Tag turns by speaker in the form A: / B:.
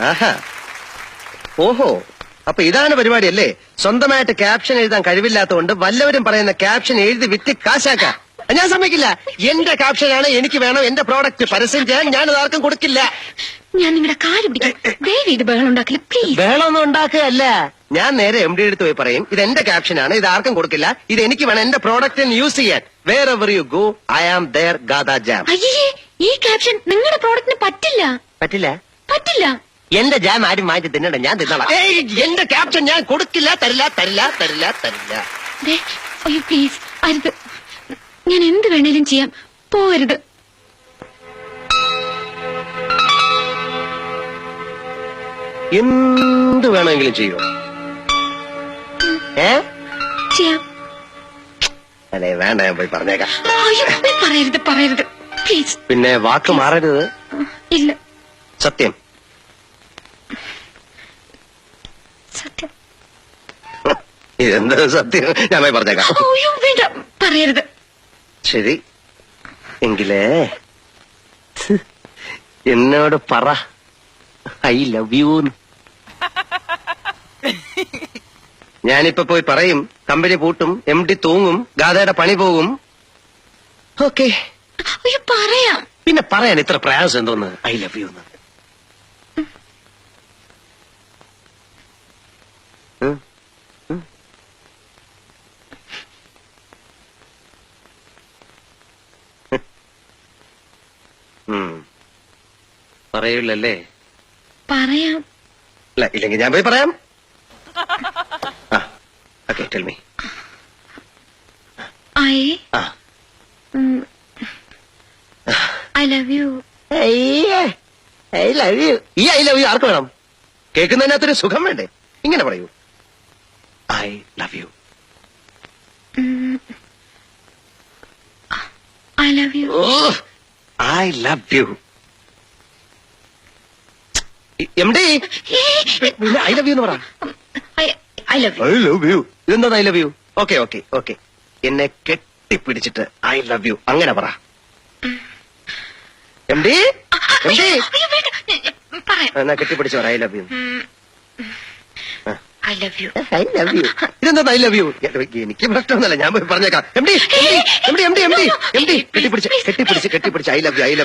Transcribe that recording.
A: ആഹാ, ഓഹോ, അപ്പൊ ഇതാണ് പരിപാടി അല്ലേ? സ്വന്തമായിട്ട് ക്യാപ്ഷൻ എഴുതാൻ കഴിവില്ലാത്തതുകൊണ്ട് വല്ലവരും പറയുന്ന ക്യാപ്ഷൻ എഴുതി വിറ്റ് കാശാക്കാം. ഞാൻ സമ്മതിക്കില്ല. എന്റെ ക്യാപ്ഷനാണ്, എനിക്ക് വേണം. എന്റെ പ്രോഡക്റ്റ് പരസ്യം ചെയ്യാൻ ഞാനത് ആർക്കും കൊടുക്കില്ല.
B: ഞാൻ നിങ്ങളുടെ കാല് പിടിക്കും. ദയവ് ഇത് ബഹളം ഉണ്ടാക്കില്ല പ്ലീസ്.
A: ബഹളമൊന്നും ഉണ്ടാക്കുകയല്ല. ഞാൻ നേരെ MD അടുത്ത് പോയി പറയും, ഇത് എന്റെ ക്യാപ്ഷനാണ്, ഇത് ആർക്കും കൊടുക്കില്ല, ഇത് എനിക്ക് വേണം എന്റെ പ്രോഡക്റ്റിന് യൂസ് ചെയ്യാൻ. Wherever you go I am there ഗാദാ ജാം.
B: അയ്യേ, ഈ ക്യാപ്ഷൻ നിങ്ങളുടെ പ്രോഡക്റ്റിന് പറ്റില്ല.
A: പറ്റില്ല?
B: പറ്റില്ല.
A: എന്റെ ജാം ആരും മാറ്റി തിന്നണ്ട, ഞാൻ തിന്നോളാം. എന്റെ ക്യാപ്ഷൻ ഞാൻ കൊടുക്കില്ല, തരില്ല തരില്ല തരില്ല തരില്ല.
B: അയ്യോ പ്ലീസ്, അരുത്. ഞാൻ എന്ത് വേണേലും ചെയ്യാം, പോവരുത്.
A: എന്ത് വേണമെങ്കിലും ചെയ്യോ?
B: ചെയ്യാം.
A: അതെ, വേണ്ട, ഞാൻ പോയി പറഞ്ഞേക്കാം.
B: അയ്യോ പറയരുത് പറയരുത് പ്ലീസ്.
A: പിന്നെ വാക്ക് മാറരുത്.
B: ഇല്ല.
A: സത്യം?
B: സത്യം.
A: ഇതെന്താ സത്യം? ഞാൻ പോയി പറഞ്ഞേക്കാം.
B: അയ്യോ വേണ്ട, പറയരുത്.
A: ശരി എങ്കിലേ എന്നോട് പറ ഐ ലവ് യു. ഞാനിപ്പോ പോയി പറയും, കമ്പനി പൂട്ടും, MD തൂങ്ങും, ഗാഥയുടെ പണി പോകും. ഓക്കെ.
B: അയ്യോ പറയാം.
A: പിന്നെ പറയാൻ ഇത്ര പ്രയാസം എന്തോന്ന്? ഐ ലവ് യു എന്ന്. പറയൂലല്ലേ?
B: പറയാം.
A: അല്ല, ഇല്ലെങ്കിൽ ഞാൻ പോയി പറയാം. Okay, tell me.
B: I love you.
A: I love you. ഈ ഐ ലവ് യു ആർക്ക് വേണം? കേൾക്കുന്നതിനകത്തൊരു സുഖം വേണ്ടേ? ഇങ്ങനെ പറയൂ, I love you.
B: I love you.
A: I love you. MD, I love you എന്ന് പറ.
B: I love you.
A: I love you. ഇതെന്താ I love you? Okay okay okay. എന്നെ കെട്ടിപ്പിടിച്ചിട്ട് ഐ ലവ് യു അങ്ങനെ പറ. MD, എന്നാ കെട്ടിപ്പിടിച്ചു പറ I love you.
B: I love you.
A: I love you. ഇതെന്താ ഐ ലവ് യു? എനിക്ക് പ്രശ്നമൊന്നുമല്ല, ഞാൻ പോയി പറഞ്ഞേക്കാം. MD കെട്ടിപ്പിടിച്ച് ഐ ലവ് യു.